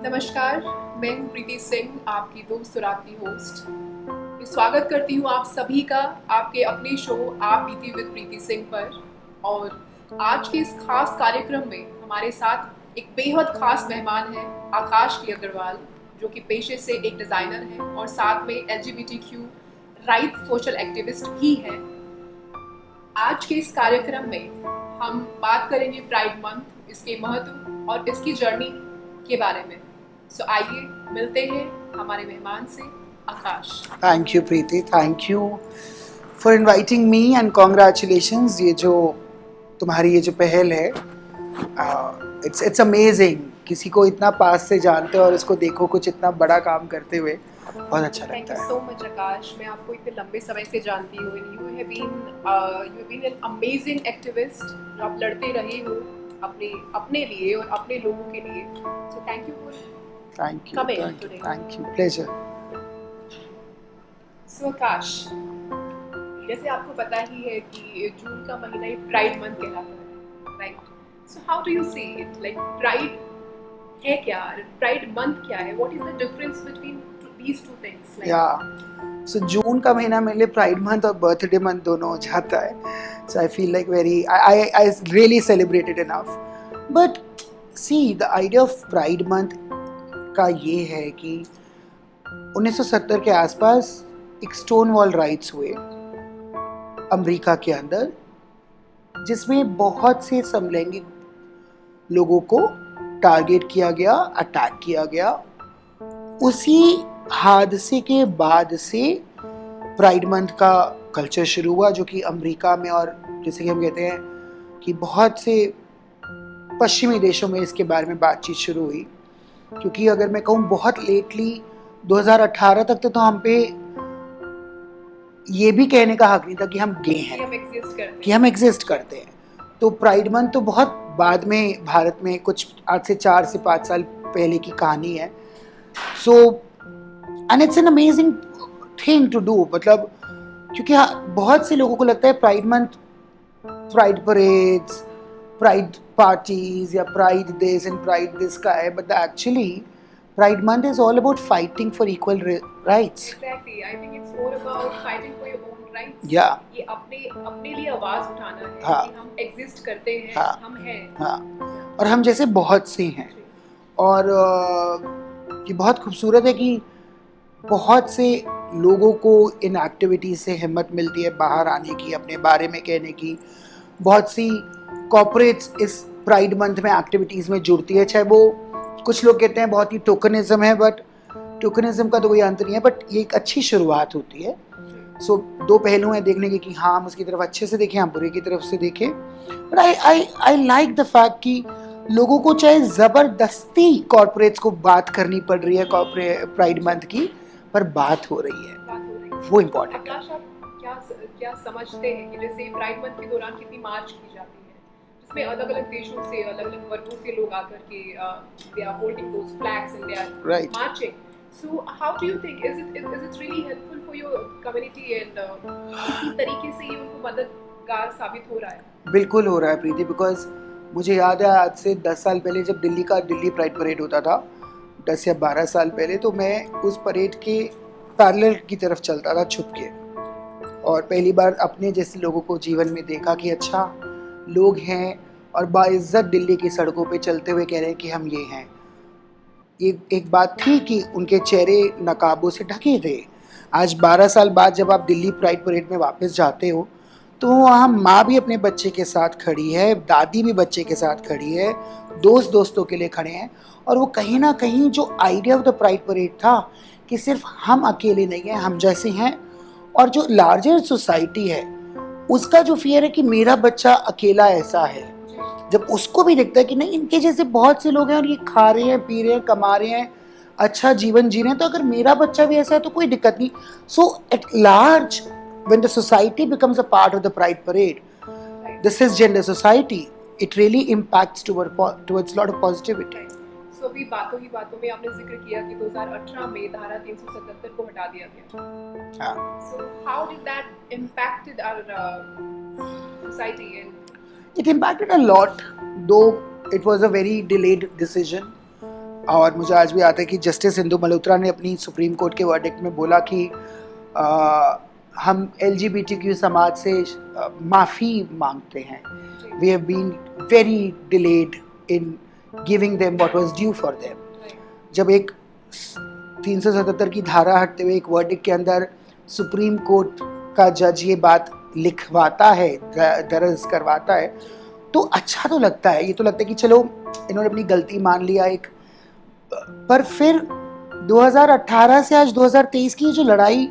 नमस्कार, मैं हूँ प्रीति सिंह, आपकी दोस्त और आपकी होस्ट। मैं स्वागत करती हूँ आप सभी का आपके अपने शो आप बीती विद प्रीति सिंह पर। और आज के इस खास कार्यक्रम में हमारे साथ एक बेहद खास मेहमान है आकाश की अग्रवाल, जो कि पेशे से एक डिज़ाइनर है और साथ में LGBTQ राइट सोशल एक्टिविस्ट भी हैं। आज के इस कार्यक्रम में हम बात करेंगे प्राइड मंथ, इसके महत्व और इसकी जर्नी के बारे में। सो आइए मिलते हैं हमारे मेहमान से, Akash. Thank you Preeti, thank you for inviting me and congratulations. ये जो तुम्हारी ये जो पहल है, इट्स अमेजिंग। किसी को इतना पास से जानते हो और इसको देखो कुछ इतना बड़ा काम करते हुए, बहुत अच्छा लगता है। Thank you so much Akash. मैं आपको इतने लंबे समय से जानती हूँ। You have been an amazing activist, जो आप लड़ते रहे हो अपने लिए और अपने लोगों के लिए। So thank you for thank you, pleasure. So Akash, जैसे आपको पता ही है कि जून का महीना ही प्राइड मंथ कहलाता है, right? So how do you see it? Like pride है क्या, प्राइड मंथ क्या है? What is the difference between these two things? या सो जून का महीना मेरे लिए प्राइड मंथ और बर्थडे मंथ दोनों हो जाता है। So I feel like very I really celebrated enough. But see, the idea of pride month का ये है कि 1970 के आसपास एक स्टोन वॉल राइट्स हुए अमेरिका के अंदर, जिसमें बहुत से समलैंगिक लोगों को टारगेट किया गया, अटैक किया गया। उसी हादसे के बाद से प्राइड मंथ का कल्चर शुरू हुआ, जो कि अमेरिका में और जैसे कि हम कहते हैं कि बहुत से पश्चिमी देशों में इसके बारे में बातचीत शुरू हुई। क्योंकि अगर मैं कहूँ बहुत लेटली 2018 तक तो हम पे ये भी कहने का हक नहीं था कि हम गे हैं, कि हम एग्जिस्ट करते हैं। तो प्राइड मंथ तो बहुत बाद में भारत में कुछ आज से 4 से 5 साल पहले की कहानी है। So and it's an amazing thing to do. मतलब क्योंकि बहुत से लोगों को लगता है pride month pride parades, pride parties या pride this and pride this का है, but actually pride month is all about fighting for equal rights. Exactly, I think it's more about fighting for your own rights. Yeah. ये अपने लिए आवाज उठाना है कि हम एग्जिस्ट करते हैं, हम हैं। हाँ, और हम जैसे बहुत से हैं। और ये बहुत खूबसूरत है कि बहुत से लोगों को इन एक्टिविटीज से हिम्मत मिलती है बाहर आने की, अपने बारे में कहने की। बहुत सी कॉर्पोरेट्स इस प्राइड मंथ में एक्टिविटीज़ में जुड़ती है, चाहे वो कुछ लोग कहते हैं बहुत ही टोकनिज्म है, बट टोकनिज्म का तो कोई अंत नहीं है, बट ये एक अच्छी शुरुआत होती है। सो दो पहलू हैं देखने के, कि हाँ हम उसकी तरफ अच्छे से देखें, हम बुरे की तरफ से देखें। But I like the fact कि लोगों को चाहे ज़बरदस्ती कॉर्पोरेट्स को बात करनी पड़ रही है प्राइड मंथ की, पर बात हो रही है, वो इम्पोर्टेंट है। क्या समझते हैं कि जैसे प्राइड मंथ के दौरान कितनी मार्च की जाती है, जिसमें अलग अलग देशों से, अलग अलग वर्गों से लोग आकर के they are holding those flags and they are marching. So how do you think, is it really helpful for your community and इसी तरीके से ये उनको मददगार साबित हो रहा है? बिल्कुल हो रहा है प्रीति, बिकॉज मुझे याद है आज से 10 साल पहले जब दिल्ली प्राइड परेड होता था, 10 या 12 साल पहले, तो मैं उस परेड के पैरेलल की तरफ चलता था छुप के, और पहली बार अपने जैसे लोगों को जीवन में देखा कि अच्छा लोग हैं और बाइज्जत दिल्ली की सड़कों पे चलते हुए कह रहे हैं कि हम ये हैं। ये एक बात थी कि उनके चेहरे नकाबों से ढके थे। आज 12 साल बाद जब आप दिल्ली प्राइड परेड में वापस जाते हो, तो वहाँ माँ भी अपने बच्चे के साथ खड़ी है, दादी भी बच्चे के साथ खड़ी है, दोस्तों के लिए खड़े हैं। और वो कहीं ना कहीं जो idea of the pride parade था कि सिर्फ हम अकेले नहीं हैं, हम जैसे हैं, और जो लार्जर सोसाइटी है उसका जो फियर है कि मेरा बच्चा अकेला ऐसा है, जब उसको भी दिखता है कि नहीं इनके जैसे बहुत से लोग हैं और ये खा रहे हैं, पी रहे हैं, कमा रहे हैं, अच्छा जीवन जी रहे हैं, तो अगर मेरा बच्चा भी ऐसा है तो कोई दिक्कत नहीं। So at large when the society becomes a part of the pride parade, the cisgender society, it really impacts towards lot of positivity. So अभी बातों ही बातों में आपने जिक्र किया कि 2018 में धारा 377 को हटा दिया गया। हाँ। So how did that impacted our society? And it impacted a lot, though it was a very delayed decision. और मुझे आज भी आता है कि जस्टिस इंदु मल्होत्रा ने अपनी सुप्रीम कोर्ट के वर्डिक्ट में बोला कि हम LGBTQ समाज से माफ़ी मांगते हैं. We have been very delayed in giving them what was due for them. जब एक 377 की धारा हटते हुए एक वर्डिक्ट के अंदर सुप्रीम कोर्ट का जज ये बात लिखवाता है, दर्ज करवाता है, तो अच्छा तो लगता है. ये तो लगता है कि चलो इन्होंने अपनी गलती मान लिया एक. पर फिर 2018 से आज 2023 की जो लड़ाई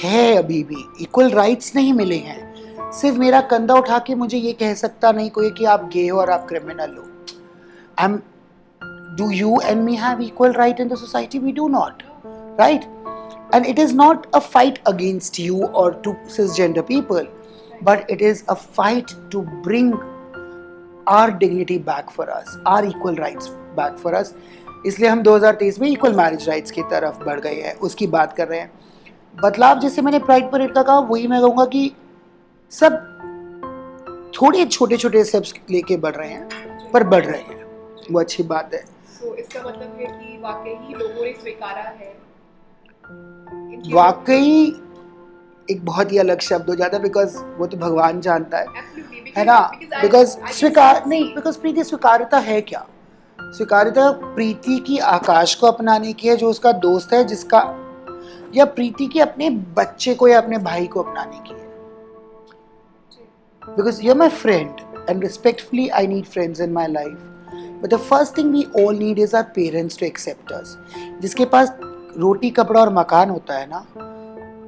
है, अभी भी इक्वल राइट्स नहीं मिले हैं. सिर्फ मेरा कंधा उठा के मुझे ये कह सकता नहीं कोई कि आप गे हो और आप क्रिमिनल हो. Do you and me have equal right in the society? We do not, right? And it is not a fight against you or to cisgender people, but it is a fight to bring our dignity back for us, our equal rights back for us. इसलिए हम 2023 में equal marriage rights की तरफ बढ़ गए हैं, उसकी बात कर रहे हैं. बदलाव जैसे मैंने प्राइड परेड का कहा, वही मैं कहूँगा कि सब थोड़े छोटे छोटे स्टेप्स लेके बढ़ रहे हैं, पर बढ़ रहे हैं, वो अच्छी बात है. तो इसका मतलब है कि वाकई लोगों ने स्वीकारा है. वाकई एक बहुत ही अलग शब्द हो जाता है, बिकॉज वो तो भगवान जानता है ना. बिकॉज स्वीकार नहीं, बिकॉज प्रीति स्वीकार्यता है क्या? स्वीकार्यता प्रीति की आकाश को अपनाने की है जो उसका दोस्त है, जिसका, या प्रीति की अपने बच्चे को या अपने भाई को अपनाने की है. Because you are my friend and respectfully I need friends in my life. But the first thing we all need is our parents to accept us. जिसके पास रोटी कपड़ा और मकान होता है ना,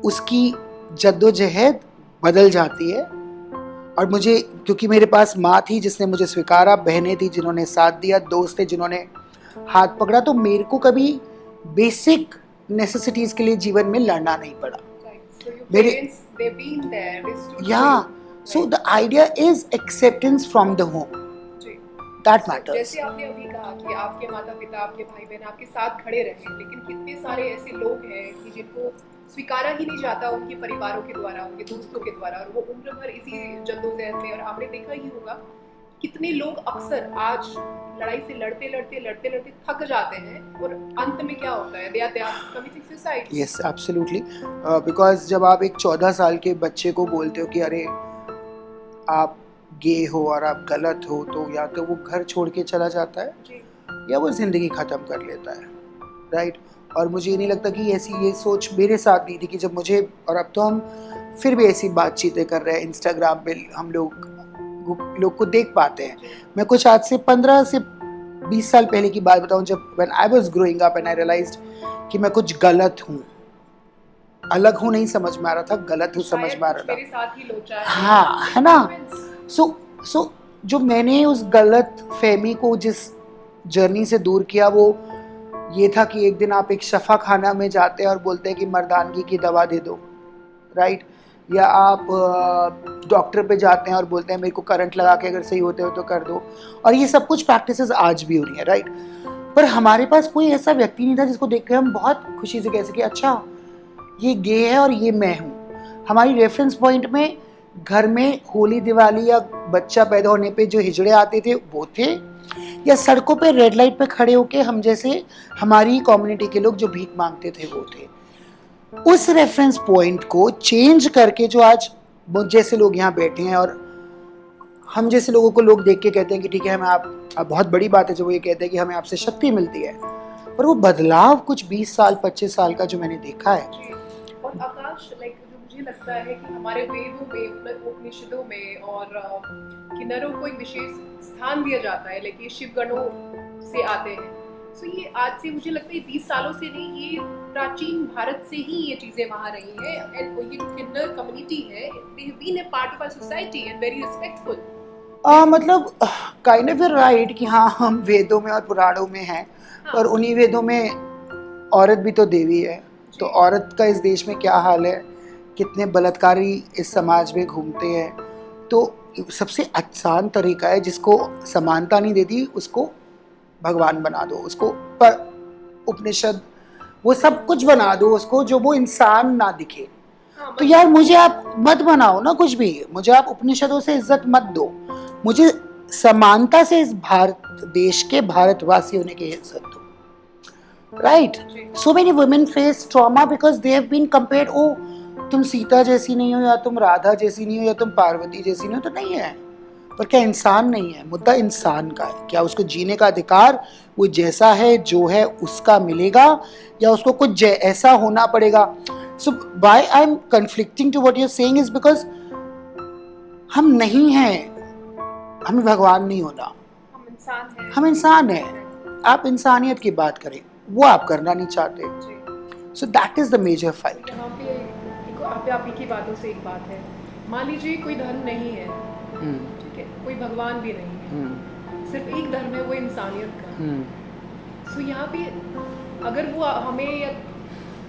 उसकी जद्दोजहद बदल जाती है. और मुझे, क्योंकि मेरे पास माँ थी जिसने मुझे स्वीकारा, बहनें थी जिन्होंने साथ दिया, दोस्त थे जिन्होंने हाथ पकड़ा, तो मेरे को कभी बेसिक नेसेसिटीज के लिए जीवन में लड़ना नहीं पड़ा. मेरे so the idea is acceptance from the home. That matters. जैसे आपने अभी कहा कि आपके माता पिता, आपके भाई बहन आपके साथ खड़े रहे, लेकिन कितने सारे ऐसे लोग हैं कि जिनको स्वीकारा ही नहीं जाता उनके परिवारों के द्वारा, उनके दोस्तों के द्वारा, और वो उम्र भर इसी जद्दोजहद में. और आपने देखा ही होगा कितने लोग अक्सर आज लड़ाई से लड़ते थक जाते हैं, और अंत में क्या होता है? They are committing suicide. Yes, absolutely. Because जब आप एक 14 साल के बच्चे को बोलते हो कि अरे आप गे हो और आप गलत हो, तो या तो वो घर छोड़ के चला जाता है या वो ज़िंदगी ख़त्म कर लेता है, राइट. और मुझे ये नहीं लगता कि ऐसी ये सोच मेरे साथ नहीं थी कि जब मुझे, और अब तो हम फिर भी ऐसी बातचीतें कर रहे हैं इंस्टाग्राम पे, हम लोग को देख पाते हैं. मैं कुछ आज से 15 से 20 साल पहले की बात बताऊं, जब when I was growing up and I realized कि मैं कुछ गलत हूँ, अलग हूँ नहीं समझ में आ रहा था, गलत हूँ समझ में आ रहा था. मेरे साथ ही लोचा है. हाँ, है ना. सो जो मैंने उस गलत फहमी को जिस जर्नी से दूर किया, वो ये था कि एक दिन आप एक शफा खाना में जाते हैं और बोलते हैं कि मर्दानगी की दवा दे दो, राइट. या आप डॉक्टर पे जाते हैं और बोलते हैं मेरे को करंट लगा के अगर सही होते हो तो कर दो. और ये सब कुछ प्रैक्टिसेस आज भी हो रही है, राइट. पर हमारे पास कोई ऐसा व्यक्ति नहीं था जिसको देख के हम बहुत खुशी से कह सके अच्छा ये गे है और ये मैं हूँ. हमारी रेफरेंस पॉइंट में घर में होली दिवाली या बच्चा पैदा होने पे जो हिजड़े आते थे वो थे, या सड़कों पे रेड लाइट पे खड़े होके हम जैसे हमारी कम्युनिटी के लोग जो भीख मांगते थे वो थे. उस रेफरेंस पॉइंट को चेंज करके जो आज मुझ जैसे लोग यहाँ बैठे हैं, और हम जैसे लोगों को लोग देख के कहते हैं कि ठीक है हमें आप बहुत बड़ी बात है जो वो ये कहते हैं कि हमें आपसे शक्ति मिलती है. पर वो बदलाव कुछ 20 साल 25 साल का जो मैंने देखा है. और आकाश, मुझे लगता है कि हमारे वेदों में, उपनिषदों में और किन्नरों को एक विशेष स्थान दिया जाता है, लेकिन शिवगणों से आते हैं. सो ये आज से मुझे लगता है 20 सालों से नहीं, ये प्राचीन भारत से ही ये चीजें वहाँ रही हैं. एंड ये जो किन्नर कम्युनिटी है, they have been a part of our society and very respectful. मतलब काइंड ऑफ राइट कि हाँ हम वेदों में और पुराणों में हैं. हाँ. और उन्हीं वेदों में औरत भी तो देवी है. तो औरत का इस देश में क्या हाल है, कितने बलात्कारी इस समाज में घूमते हैं. तो सबसे आसान तरीका है, जिसको समानता नहीं देती उसको भगवान बना दो, उसको उपनिषद वो सब कुछ बना दो उसको, जो वो इंसान ना दिखे. तो यार मुझे आप मत बनाओ ना कुछ भी, मुझे आप उपनिषदों से इज्जत मत दो, मुझे समानता से इस भारत देश के भारतवासी होने की इज्जत दो. राइट. जी. So many women face trauma because they have been compared. ओ तुम सीता जैसी नहीं हो, या तुम राधा जैसी नहीं हो, या तुम पार्वती जैसी नहीं हो. तो नहीं है. पर क्या इंसान नहीं है? मुद्दा इंसान का है. क्या उसको जीने का अधिकार वो जैसा है जो है उसका मिलेगा, या उसको कुछ ऐसा होना पड़ेगा? So why I am conflicting to what you are saying is because हम नहीं हैं. हमें भगवान नहीं होना. हम इंसान हैं. हम इंसान हैं. आप इंसानियत की बात करें, वो आप करना नहीं चाहते. जी. So that is the major fight. यहाँ पे देखो, आप ही की बातों से एक बात है. मान लीजिए कोई धर्म नहीं है, ठीक है, कोई भगवान भी नहीं है, सिर्फ एक धर्म है, वो इंसानियत का. सो यहाँ पे अगर वो हमें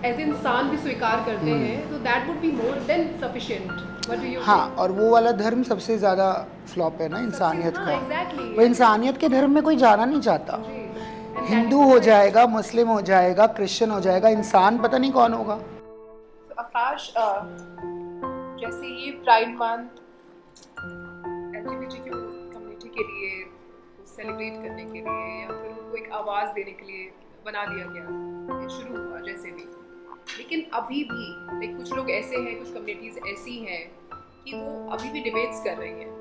एज इंसान भी स्वीकार करते हैं तो that would be more than sufficient. What do you? हाँ, और वो वाला धर्म सबसे ज्यादा फ्लॉप है ना, इंसानियत का. एग्जैक्टली. वो इंसानियत के धर्म में कोई जाना नहीं चाहता. हिंदू हो जाएगा, मुस्लिम हो जाएगा, क्रिश्चियन हो जाएगा, इंसान पता नहीं कौन होगा. आकाश, जैसे ये प्राइड मंथ एलजीबीटीक्यू कम्युनिटी के लिए सेलिब्रेट करने के लिए या फिर उनको एक आवाज़ देने के लिए बना दिया गया, ये शुरू हुआ जैसे भी. लेकिन अभी भी कुछ लोग ऐसे हैं, कुछ कम्युनिटीज ऐसी हैं कि वो अभी भी डिबेट्स कर रही हैं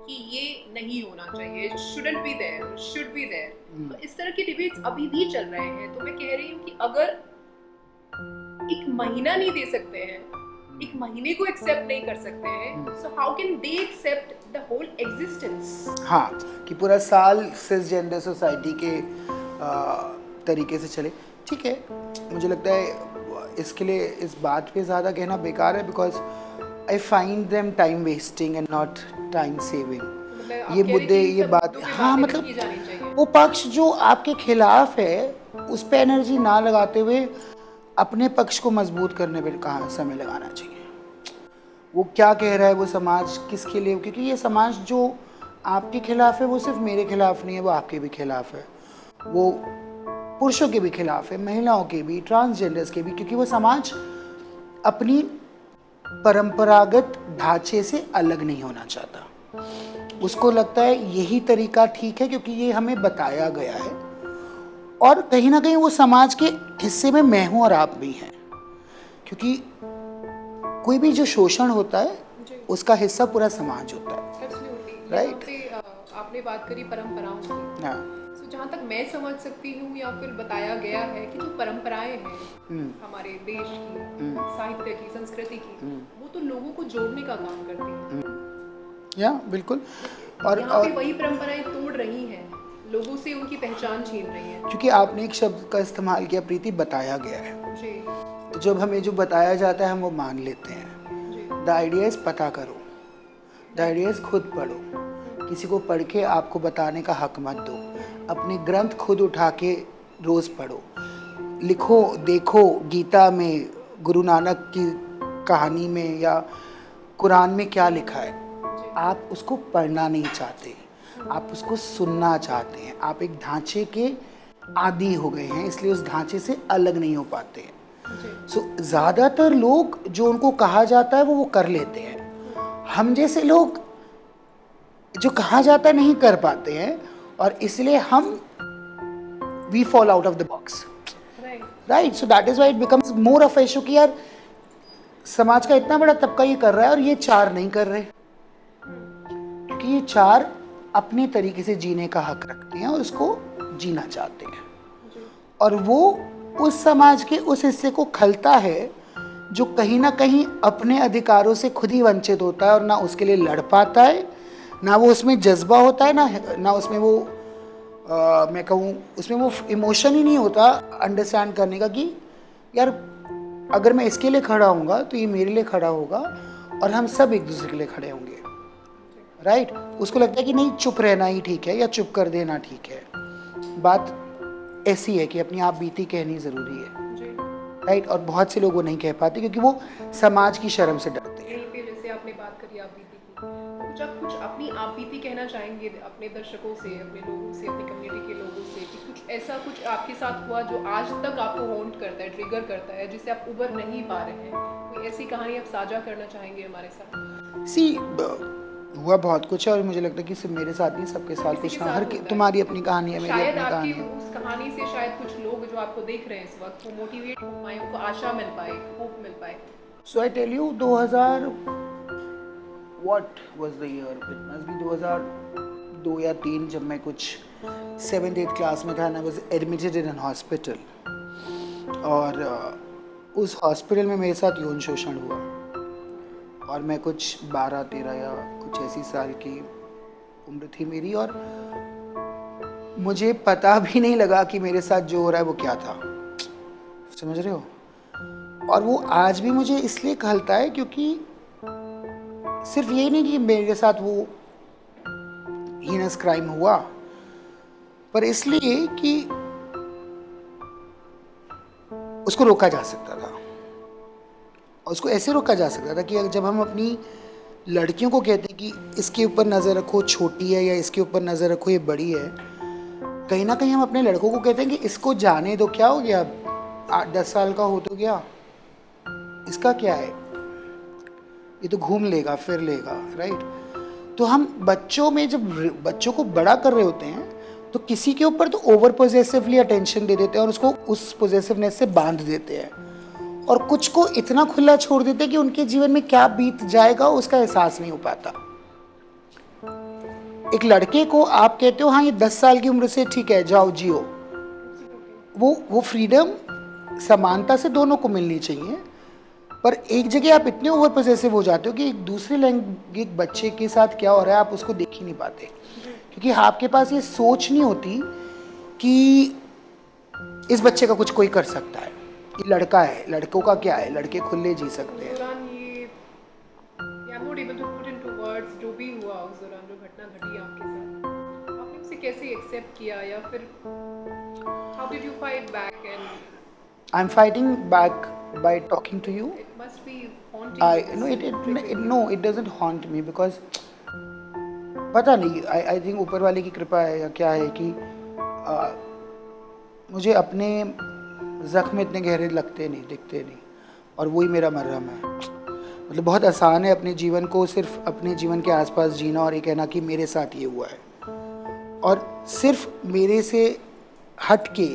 कि ये नहीं होना चाहिए, shouldn't be there, should be there. तो इस तरह के डिबेट्स अभी भी चल रहे हैं. तो मैं कह रही हूँ कि अगर एक महीना नहीं दे सकते हैं, एक महीने को एक्सेप्ट नहीं कर सकते हैं, so how can they accept the whole existence? हाँ, कि पूरा साल सिसजेंडर सोसाइटी के तरीके से चले. ठीक है, मुझे लगता है इसके लिए इस बात पे ज़्यादा कहना बेकार है, because I find them time wasting and not time saving. ये मुद्दे, ये बात, हाँ, मतलब वो पक्ष जो आपके खिलाफ है उस पर एनर्जी ना लगाते हुए अपने पक्ष को मजबूत करने पर कहाँ समय लगाना चाहिए. वो क्या कह रहा है वो समाज किसके लिए, क्योंकि ये समाज जो आपके खिलाफ है वो सिर्फ मेरे खिलाफ नहीं है, वो आपके भी खिलाफ है, वो पुरुषों के भी खिलाफ है, महिलाओं के भी, ट्रांसजेंडर्स के भी, क्योंकि वो समाज अपनी परंपरागत ढांचे से अलग नहीं होना चाहता. उसको लगता है यही तरीका ठीक है क्योंकि ये हमें बताया गया है, और कहीं ना कहीं वो समाज के हिस्से में मैं हूँ और आप भी हैं. क्योंकि कोई भी जो शोषण होता है उसका हिस्सा पूरा समाज होता है. राइट. आपने बात करी परंपराओं की. हाँ. जहाँ तक मैं समझ सकती हूँ या फिर बताया गया है कि जो परंपराएं हैं हमारे देश की, साहित्य की, संस्कृति की, वो तो लोगों को जोड़ने का काम करती हैं. या बिल्कुल. और यहाँ पे वही परंपराएं तोड़ रही हैं, लोगों से उनकी पहचान छीन रही हैं. क्योंकि आपने एक शब्द का इस्तेमाल किया, प्रीति, बताया गया है. जी. तो जब हमें जो बताया जाता है हम वो मान लेते हैं. द आइडिया इज पता करो, द आइडिया इज खुद पढ़ो. किसी को पढ़ के आपको बताने का हक मत दो. अपने ग्रंथ खुद उठा के रोज पढ़ो, लिखो, देखो गीता में, गुरु नानक की कहानी में या कुरान में क्या लिखा है. आप उसको पढ़ना नहीं चाहते, आप उसको सुनना चाहते हैं. आप एक ढांचे के आदी हो गए हैं, इसलिए उस ढांचे से अलग नहीं हो पाते हैं. सो ज़्यादातर लोग जो उनको कहा जाता है वो कर लेते हैं. हम जैसे लोग जो कहा जाता है नहीं कर पाते हैं, और इसलिए हम we fall out of the box. Right. So that is why it becomes more of issue कि यार समाज का इतना बड़ा तबका ये कर रहा है और ये चार नहीं कर रहे, क्योंकि ये चार अपने तरीके से जीने का हक रखते हैं और उसको जीना चाहते हैं. और वो उस समाज के उस हिस्से को खलता है जो कहीं ना कहीं अपने अधिकारों से खुद ही वंचित होता है और ना उसके लिए लड़ पाता है, ना वो उसमें जज्बा होता है, ना उसमें वो मैं कहूँ उसमें वो इमोशन ही नहीं होता अंडरस्टैंड करने का कि यार अगर मैं इसके लिए खड़ा होऊंगा तो ये मेरे लिए खड़ा होगा और हम सब एक दूसरे के लिए खड़े होंगे. राइट. उसको लगता है कि नहीं, चुप रहना ही ठीक है या चुप कर देना ठीक है. बात ऐसी है कि अपनी आप बीती कहनी ज़रूरी है. राइट. और बहुत से लोग वो नहीं कह पाते क्योंकि वो समाज की शर्म से डरते हैं. जैसे आपने बात करी आप बीती की, तो जब कुछ अपनी आप बीती कहना चाहेंगे अपने दर्शकों से, अपने लोगों से, अपनी कम्युनिटी के लोगों से, कि कुछ ऐसा कुछ आपके साथ हुआ जो आज तक आपको हॉन्ट करता है, ट्रिगर करता है, जिससे आप उबर नहीं पा रहे हैं, कोई ऐसी कहानी आप साझा करना चाहेंगे हमारे साथ? सी हुआ बहुत कुछ है और मुझे लगता है कि सिर्फ मेरे साथ नहीं, सबके साथ किसी कुछ के ना, साथ हर होता है। तुम्हारी अपनी कहानी है, मेरी शायद अपनी आपकी कहानी है। उस कहानी से शायद कुछ लोग जो आपको देख रहे हैं इस वक्त, वो मोटिवेट हो पाए, उनको आशा मिल पाए, होप मिल पाए। So I tell you, 2000 what was the year, it must be 2002 या 3, जब मैं कुछ 7th 8th क्लास में था, I was admitted in an hospital. और उस हॉस्पिटल में मेरे साथ यौन शोषण हुआ और मैं कुछ 12-13 या कुछ ऐसी साल की उम्र थी मेरी, और मुझे पता भी नहीं लगा कि मेरे साथ जो हो रहा है वो क्या था, समझ रहे हो। और वो आज भी मुझे इसलिए खलता है क्योंकि सिर्फ ये नहीं कि मेरे साथ वो हीनस क्राइम हुआ, पर इसलिए कि उसको रोका जा सकता था। और उसको ऐसे रोका जा सकता था कि जब हम अपनी लड़कियों को कहते हैं कि इसके ऊपर नज़र रखो, छोटी है, या इसके ऊपर नज़र रखो, ये बड़ी है, कहीं ना कहीं हम अपने लड़कों को कहते हैं कि इसको जाने दो, क्या हो गया, 8-10 साल का हो तो गया, इसका क्या है, ये तो घूम लेगा फिर लेगा, राइट। तो हम बच्चों में जब बच्चों को बड़ा कर रहे होते हैं तो किसी के ऊपर तो ओवर पोजेसिवली अटेंशन दे देते हैं और उसको उस पोजेसिवनेस से बांध देते हैं, और कुछ को इतना खुला छोड़ देते हैं कि उनके जीवन में क्या बीत जाएगा उसका एहसास नहीं हो पाता। एक लड़के को आप कहते हो हाँ ये 10 साल की उम्र से ठीक है, जाओ जियो, वो फ्रीडम समानता से दोनों को मिलनी चाहिए। पर एक जगह आप इतने ओवर पोजेसिव हो जाते हो कि एक दूसरे लैंगिक बच्चे के साथ क्या हो रहा है आप उसको देख ही नहीं पाते, क्योंकि आपके पास ये सोच नहीं होती कि इस बच्चे का कुछ कोई कर सकता है, ये लड़का है, लड़कों का क्या है, लड़के खुले जी सकते हैं। दौरान ये I'm not able to put into words जो भी हुआ उस दौरान, जो घटना घटी आपके साथ, आपने उसे कैसे एक्सेप्ट किया, या फिर how did you fight back? And I'm fighting back by talking to you. it must be haunting you, No, this triggering you. no, it doesn't haunt me because पता नहीं, आई थिंक ऊपर वाले की कृपा है या क्या है कि मुझे अपने जख्म इतने गहरे लगते नहीं, दिखते नहीं, और वही मेरा मरहम है। मतलब बहुत आसान है अपने जीवन को सिर्फ अपने जीवन के आसपास जीना और ये कहना कि मेरे साथ ये हुआ है, और सिर्फ मेरे से हट के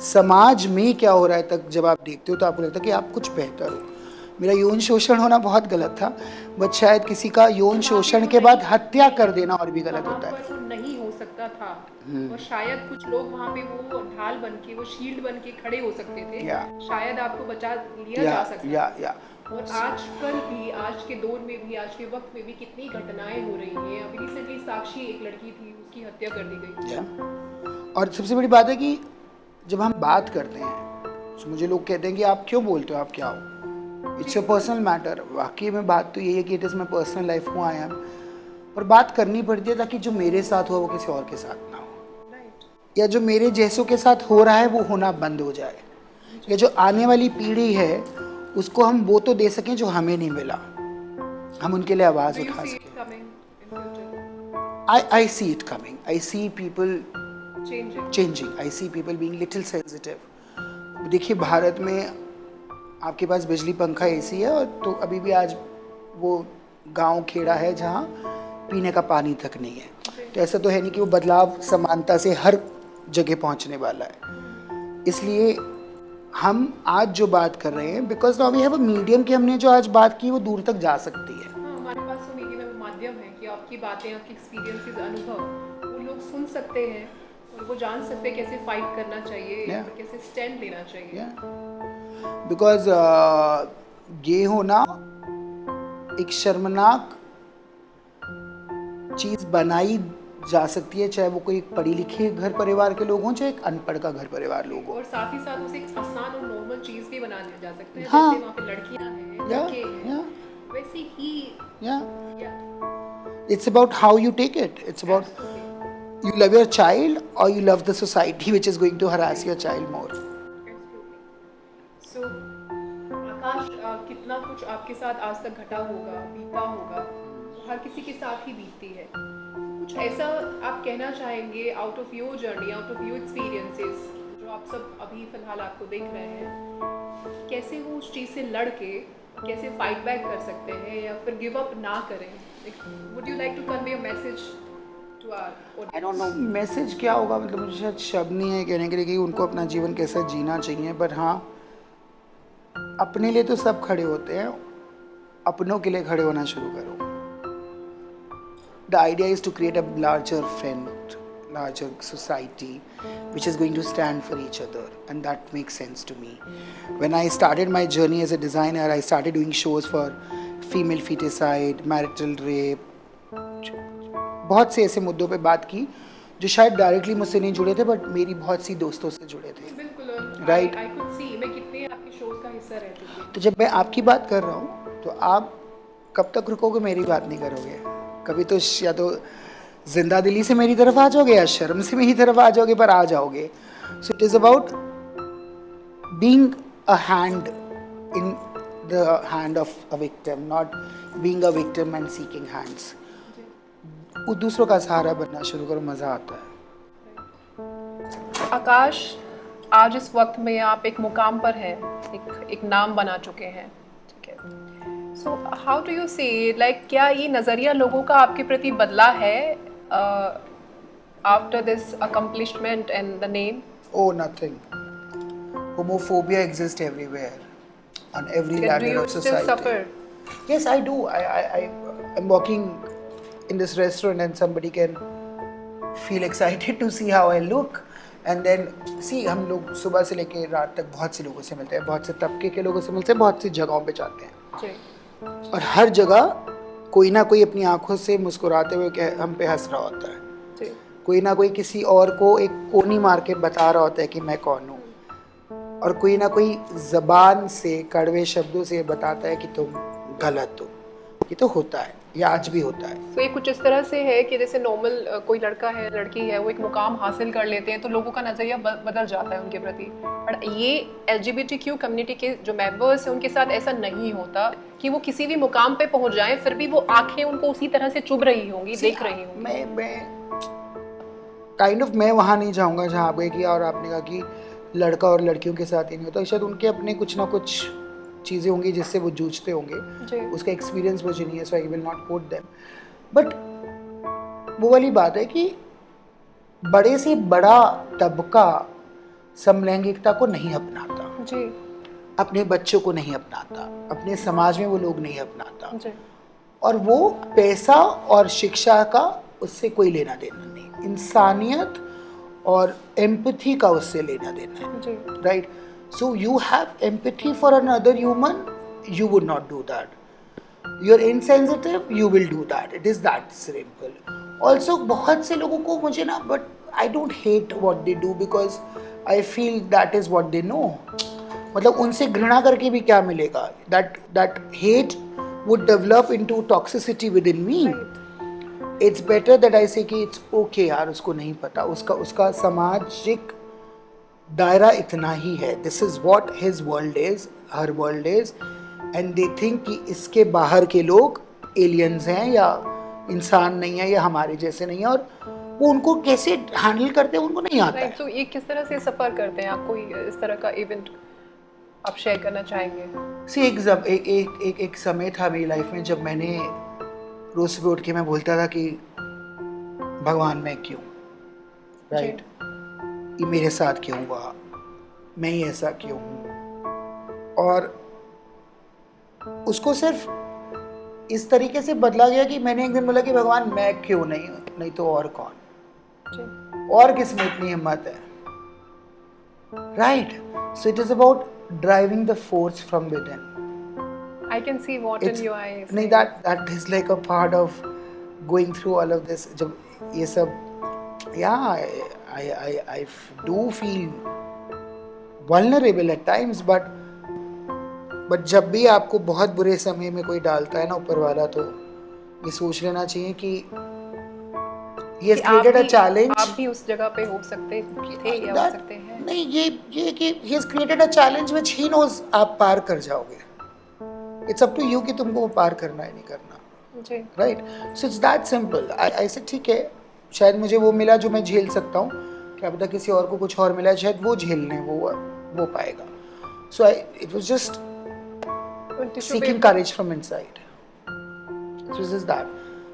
समाज में क्या हो रहा है तक जब आप देखते हो तो आपको लगता है कि आप कुछ बेहतर हो। मेरा यौन शोषण होना बहुत गलत था, बट शायद किसी का यौन शोषण के बाद हत्या कर देना और भी गलत होता है। वहाँ पर वो नहीं हो सकता था, और शायद कुछ लोग वहाँ पे वो ढाल बन के, वो शील्ड बन के खड़े हो सकते थे, शायद आपको बचा लिया जा सकता था। और आजकल भी, आज के दौर में भी, आज के वक्त में भी कितनी घटनाएं हो रही हैं। अभी रिसेंटली साक्षी एक लड़की थी, उसकी हत्या कर दी गई। और सबसे बड़ी बात है कि जब हम बात करते हैं तो मुझे लोग कहते हैं कि आप क्यों बोलते हो, आप क्या हो, इट्स अ पर्सनल मैटर। वाकई में बात तो यही है कि it is my personal life, हूँ आई एम, पर बात करनी पड़ती है ताकि जो मेरे साथ हुआ वो किसी और के साथ ना हो, या जो मेरे जैसों के साथ हो रहा है वो होना बंद हो जाए, या जो आने वाली पीढ़ी है उसको हम वो तो दे सकें जो हमें नहीं मिला, हम उनके लिए आवाज़ उठा सकें। I see it coming. I see people changing. I see people being little sensitive. देखिए भारत में आपके पास बिजली, पंखा, एसी है, और तो अभी भी आज वो गांव खेड़ा है जहाँ पीने का पानी तक नहीं है। तो ऐसा तो है नहीं कि वो बदलाव समानता से हर जगह पहुँचने वाला है। इसलिए हम आज जो बात कर रहे हैं, because now we have a medium, कि हमने जो आज बात की वो दूर तक जा सकती है। हमारे पास तो मीडियम में माध्यम है कि आपकी बातें, आपकी एक्सपीरियंसेस, अनुभव वो लोग सुन सकते हैं और वो जान सकते हैं कैसे फाइट करना चाहिए, कैसे स्टैंड लेना चाहिए। बिकॉज ये होना एक शर्मनाक चीज बनाई जा सकती है, चाहे वो कोई पढ़ी लिखी घर परिवार के लोग हों, चाहे एक अनपढ़ का घर परिवार लोग हों, और साथ ही साथ उसे एक आसान और नॉर्मल चीज भी बना दिया जा सकता है। हाँ, जैसे वहाँ पे लड़कियां हैं, लड़के हैं, वैसे ही it's about how you take it. It's about you love your child or you love the society which is going to harass your child more. So आकाश, कितना कुछ आपके साथ आज तक घटा होगा, बीता होगा, हर किसी के साथ ही बीतती है। कुछ ऐसा आप कहना चाहेंगे out of your journey, out of your experiences, जो आप सब अभी फिलहाल आपको देख रहे हैं, कैसे वो उस चीज़ से लड़ के कैसे फाइट बैक कर सकते हैं या फिर गिव अप ना करें? Would you like to convey a message to our audience? I don't know message क्या होगा, मतलब मुझे शायद शब्द नहीं है कहने के लिए कि उनको अपना जीवन कैसा जीना चाहिए, पर हाँ अपने लिए तो सब खड़े होते हैं, अपनों के लिए खड़े होना शुरू करो. The idea is to create a larger friend, larger society, which is going to stand for each other, and that makes sense to me. When I started my journey as a designer, I started doing shows for female feticide, marital rape, बहुत से ऐसे मुद्दों पे बात की जो शायद directly मुझसे नहीं जुड़े थे, बट मेरी बहुत सी दोस्तों से जुड़े थे. बिल्कुल. Right. I could see मैं कितने आपके शोज का हिस्सा रहती थी. तो जब मैं आपकी बात कर रहा हूँ तो आप कब तक रुकोगे, मेरी बात नहीं करोगे? कभी तो या तो जिंदा दिली से मेरी तरफ आ जाओगे या शर्म से मेरी तरफ आ जाओगे, पर आ जाओगे. So it is about being a hand in the hand of a victim, not being a victim and seeking hands. दूसरों का सहारा बनना शुरू करो, मज़ा आता है. आकाश, आज इस वक्त में आप एक मुकाम पर हैं, एक नाम बना चुके हैं, ठीक है. So how do you see, like क्या ये नज़रिया लोगों का आपके प्रति बदला है after this accomplishment and the name? Oh, nothing. Homophobia exists everywhere, on every ladder Do you of still society. suffer? Yes, I do. I'm walking in this restaurant and somebody can feel excited to see how I look. And then see, हम लोग सुबह से लेके रात तक बहुत से लोगों से मिलते हैं, बहुत से तबके के लोगों से मिलते हैं, बहुत सी जगहों पे जाते हैं. जी. और हर जगह कोई ना कोई अपनी आंखों से मुस्कुराते हुए हम पे हंस रहा होता है. जी. कोई ना कोई किसी और को एक कोनी मार के बता रहा होता है कि मैं कौन हूँ, और कोई ना कोई ज़बान से कड़वे शब्दों से बताता है कि तुम गलत हो. ये तो होता है, ये आज भी होता है. तो ये कुछ इस तरह से है कि जैसे नॉर्मल कोई लड़का है, लड़की है, वो एक मुकाम हासिल कर लेते हैं तो लोगों का नज़रिया बदल जाता है उनके प्रति. बट ये LGBTQ कम्युनिटी के जो मेंबर्स हैं उनके साथ ऐसा नहीं होता कि वो किसी भी मुकाम पे पहुंच जाएं, फिर भी वो आंखें उनको उसी तरह से चुभ रही होंगी, देख रही होंगी. मैं वहाँ नहीं जाऊँगा जहाँ आप गए किया और आपने कहा कि लड़का और लड़कियों के साथ ही नहीं होता. शायद उनके अपने कुछ ना कुछ चीज़ें होंगी जिससे वो जूझते होंगे, उसका एक्सपीरियंस मुझे नहीं है, so I will not quote them. But वो वाली बात है कि बड़े से बड़ा तबका समलैंगिकता को नहीं अपनाता जी. अपने बच्चों को नहीं अपनाता, अपने समाज में वो लोग नहीं अपनाता जी. और वो पैसा और शिक्षा का उससे कोई लेना देना नहीं, इंसानियत और एम्पैथी का उससे लेना देना है. जी. Right. So you have empathy for another human, you would not do that. You are insensitive, you will do that. It is that simple. Also बहुत से लोगों को मुझे ना, but I don't hate what they do because I feel that is what they know. मतलब उनसे घृणा करके भी क्या मिलेगा? That hate would develop into toxicity within me. Right. It's better that I say कि it's okay यार, उसको नहीं पता, उसका सामाजिक दायरा इतना ही है. This is what his world is, her world is, and they think कि इसके बाहर के लोग aliens हैं या इंसान नहीं है या हमारे जैसे नहीं है, और वो उनको कैसे हैंडल करते हैं उनको नहीं आता है. तो ये किस तरह से सफ़र करते हैं? आप कोई इस तरह का इवेंट आप शेयर करना चाहेंगे? सी एक समय था मेरी लाइफ में जब मैंने रोज सुबह उठ के मैं बोलता था कि भगवान मैं क्यों, राइट, ये मेरे साथ क्यों हुआ, मैं ही ऐसा क्यों हूँ. और उसको सिर्फ इस तरीके से बदला गया कि मैंने एक दिन बोला कि भगवान मैं क्यों नहीं तो और कौन, और किस में इतनी हिम्मत है. Right. So it is about driving the force from within. I can see what in your eyes. नहीं, that is like a part of going through all of this. जब ये सब, yeah, I do feel vulnerable at times, but जब भी आपको बहुत बुरे समय में कोई डालता है ना ऊपर वाला, तो ये सोच लेना चाहिए कि he has created a challenge. आप भी उस जगह पे हो सकते थे या हो सकते हैं. नहीं, ये कि he has created a challenge which he knows आप पार कर जाओगे. It's up to you कि तुमको वो पार करना है नहीं करना. जी. Right. So it's that simple. I said ठीक है, शायद मुझे वो मिला जो मैं झेल सकता हूँ, क्या पता किसी और को कुछ और मिला, शायद वो झेलने वो पाएगा. So it was just seeking courage from inside. It was just that.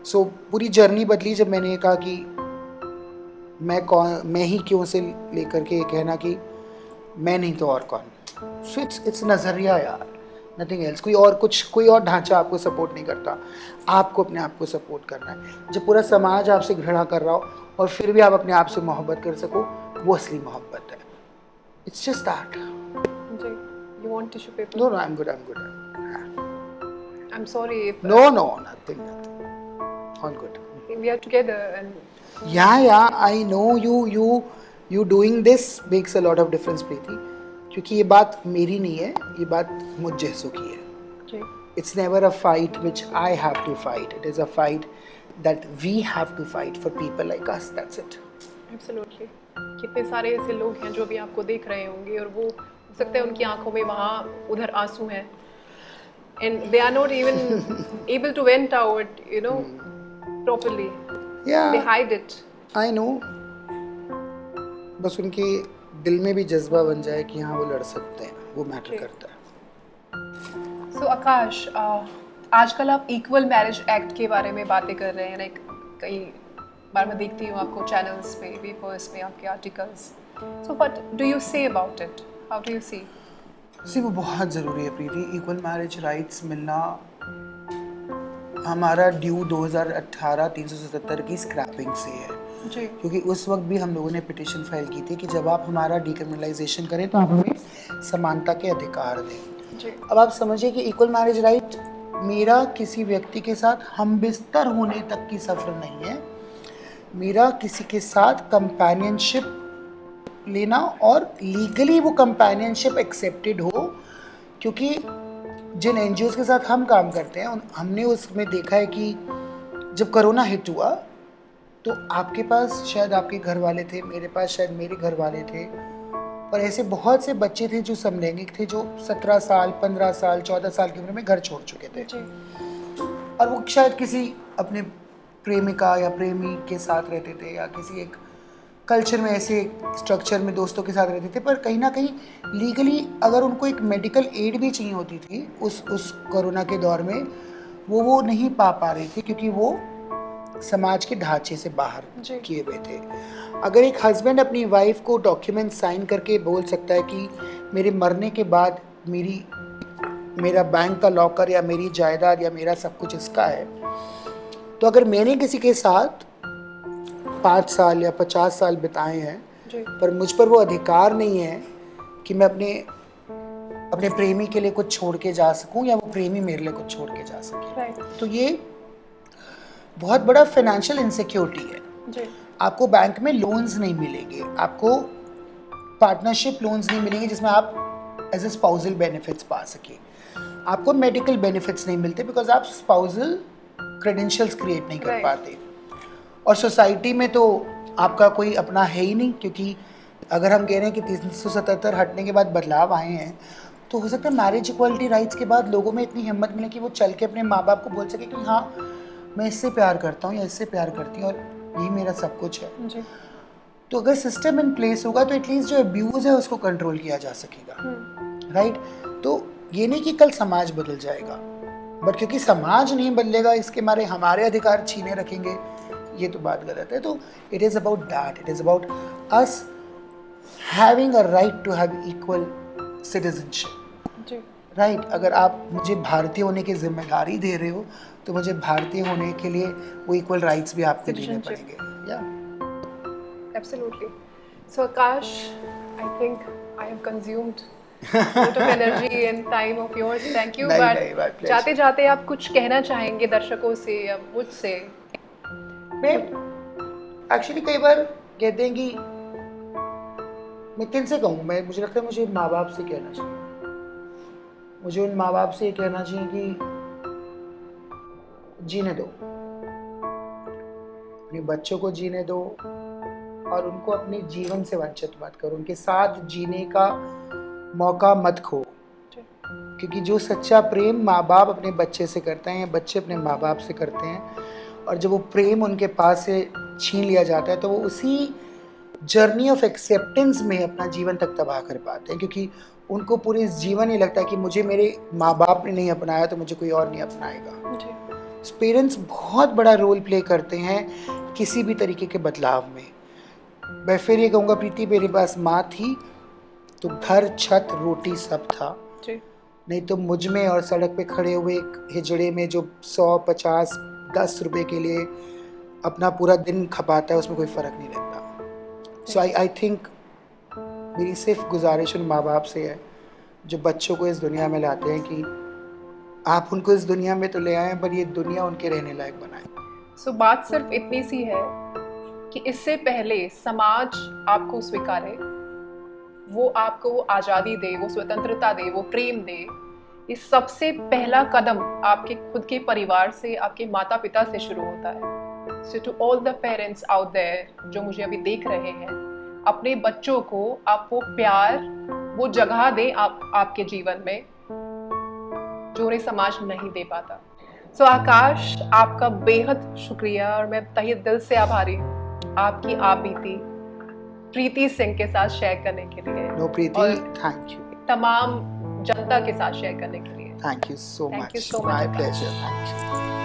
सो पूरी जर्नी बदली जब मैंने ये कहा कि मैं ही क्यों से लेकर के ये कहना कि मैं नहीं तो और कौन। सो इट्स नज़रिया यार, नथिंग एल्स। कोई और ढांचा आपको सपोर्ट नहीं करता, आपको अपने आप को सपोर्ट करना है। जब पूरा समाज आपसे घृणा कर रहा हो और फिर भी आप अपने आप से मोहब्बत कर सको, वो असली मोहब्बत है। It's just that. You want tissue paper? No, I'm good. I'm sorry if No, nothing. All good. we are together and Yeah, I know you doing this makes a lot of difference, प्रीति, क्योंकि ये बात मेरी नहीं है, ये बात मुझ जैसों की है। जी। It's never a fight which I have to fight. It is a fight that we have to fight for people like us. That's it. Absolutely. कितने सारे ऐसे लोग हैं जो भी आपको देख रहे होंगे और वो हो सकता है उनकी आंखों में वहाँ उधर आंसू हैं and they are not even able to vent out, properly. Yeah. They hide it. I know. बस उनके दिल में भी जज्बा बन जाए कि हाँ वो लड़ सकते हैं, वो मैटर करता है। So आकाश, आजकल आप इक्वल मैरिज एक्ट के बारे में बातें कर रहे हैं, लाइक कई बार मैं देखती हूँ आपको चैनल्स पे, पेपर्स पे आपके articles. So what do you say about it? How do you see? वो बहुत ज़रूरी है प्रीति। इक्वल मैरिज राइट्स मिलना हमारा ड्यू 2018 377 की स्क्रैपिंग से है जी। क्योंकि उस वक्त भी हम लोगों ने पिटिशन फाइल की थी कि जब आप हमारा डिक्रिमिनलाइजेशन करें तो आप हमें समानता के अधिकार दें। जी। अब आप समझिए कि इक्वल मैरिज राइट मेरा किसी व्यक्ति के साथ हम बिस्तर होने तक की सफ़र नहीं है, मेरा किसी के साथ कंपेनियनशिप लेना और लीगली वो कंपेनियनशिप एक्सेप्टेड हो। क्योंकि जिन एनजीओज़ के साथ हम काम करते हैं हमने उसमें देखा है कि जब कोरोना हिट हुआ तो आपके पास शायद आपके घर वाले थे, मेरे पास शायद मेरे घर वाले थे, और ऐसे बहुत से बच्चे थे जो समलैंगिक थे, जो 17 साल 15 साल 14 साल की उम्र में घर छोड़ चुके थे और वो शायद किसी अपने प्रेमिका या प्रेमी के साथ रहते थे या किसी एक कल्चर में ऐसे स्ट्रक्चर में दोस्तों के साथ रहते थे, पर कहीं ना कहीं लीगली अगर उनको एक मेडिकल एड भी चाहिए होती थी उस कोरोना के दौर में वो नहीं पा रहे थे क्योंकि वो समाज के ढांचे से बाहर किए हुए थे। अगर एक हस्बैंड अपनी वाइफ को डॉक्यूमेंट साइन करके बोल सकता है कि मेरे मरने के बाद मेरा बैंक का लॉकर या मेरी जायदाद या मेरा सब कुछ इसका है, तो अगर मैंने किसी के साथ 5 साल या 50 साल बिताए हैं पर मुझ पर वो अधिकार नहीं है कि मैं अपने प्रेमी के लिए कुछ छोड़ के जा सकूं या वो प्रेमी मेरे लिए कुछ छोड़ के जा सके, तो ये बहुत बड़ा फाइनेंशियल इनसिक्योरिटी है। आपको बैंक में लोन्स नहीं मिलेंगे, आपको पार्टनरशिप लोन्स नहीं मिलेंगे जिसमें आप एज ए स्पाउसल बेनिफिट्स पा सके, आपको मेडिकल बेनिफिट्स नहीं मिलते बिकॉज आप स्पाउसल क्रेडेंशियल्स क्रिएट नहीं कर पाते, और सोसाइटी में तो आपका कोई अपना है ही नहीं। क्योंकि अगर हम कह रहे हैं कि 377 हटने के बाद बदलाव आए हैं तो हो सकता है मैरिज इक्वालिटी राइट्स के बाद लोगों में इतनी हिम्मत मिले कि वो चल के अपने माँ बाप को बोल सके कि हाँ मैं इससे प्यार करता हूँ या इससे प्यार करती हूँ और यही मेरा सब कुछ है जी। तो अगर सिस्टम इन प्लेस होगा तो एटलीस्ट जो अब्यूज़ है उसको कंट्रोल किया जा सकेगा, राइट। तो ये नहीं कि कल समाज बदल जाएगा, बट क्योंकि समाज नहीं बदलेगा इसके मारे हमारे अधिकार छीने रखेंगे, ये तो बात गलत है। तो it is about that, it is about us having a right to have equal citizenship, right. अगर आप मुझे भारतीय होने की जिम्मेदारी दे रहे हो तो मुझे भारतीय होने के लिए वो इक्वल राइट्स भी आपको देने पड़ेंगे। या absolutely. So Akash, I think I have consumed lot of energy and time of yours. Thank you. But जाते जाते आप कुछ कहना चाहेंगे दर्शकों से या मुझसे? मैं एक्चुअली कई बार कहते हैं कि मैं किन से कहूँ, मुझे लगता है मुझे माँ बाप से कहना चाहिए, मुझे उन माँ बाप से कहना चाहिए कि जीने दो, अपने बच्चों को जीने दो और उनको अपने जीवन से वंचित मत करो, उनके साथ जीने का मौका मत खो। क्योंकि जो सच्चा प्रेम माँ बाप अपने बच्चे से करते हैं या बच्चे अपने माँ बाप से करते हैं, और जब वो प्रेम उनके पास से छीन लिया जाता है तो वो उसी जर्नी ऑफ एक्सेप्टेंस में अपना जीवन तक तबाह कर पाते हैं, क्योंकि उनको पूरे जीवन ही लगता है कि मुझे मेरे माँ बाप ने नहीं अपनाया तो मुझे कोई और नहीं अपनाएगा। पेरेंट्स बहुत बड़ा रोल प्ले करते हैं किसी भी तरीके के बदलाव में। मैं फिर ये कहूँगा प्रीति, मेरे पास माँ थी तो घर छत रोटी सब था जी। नहीं तो मुझ में और सड़क पे खड़े हुए एक हिजड़े में जो 100, 50, 10 रुपए के लिए अपना पूरा दिन खपाता है, उसमें कोई फ़र्क नहीं रहता। सो आई थिंक मेरी सिर्फ गुजारिश उन माँ बाप से है जो बच्चों को इस दुनिया में लाते हैं कि आप उनको इस दुनिया में तो ले आएं पर ये दुनिया उनके रहने लायक बनाएं। सो बात सिर्फ इतनी सी है कि इससे पहले समाज आपको स्वीकारे, वो आपको आज़ादी दे, वो स्वतंत्रता दे, वो प्रेम दे, ये सबसे पहला कदम आपके खुद के परिवार से, आपके माता पिता से शुरू होता है। So to all the parents out there जो मुझे अभी देख रहे हैं, अपने बच्चों को आप वो प्यार, वो जगह दें आपके जीवन में जो उन्हें समाज नहीं दे पाता। सो आकाश, आपका बेहद शुक्रिया और मैं तहे दिल से आभारी हूँ आपकी आप बीती प्रीति सिंह के साथ शेयर करने के लिए। No Preeti, thank you. तमाम जनता के साथ शेयर करने के लिए। Thank you so Thank you मच, so much, my Akash. Pleasure, thank you.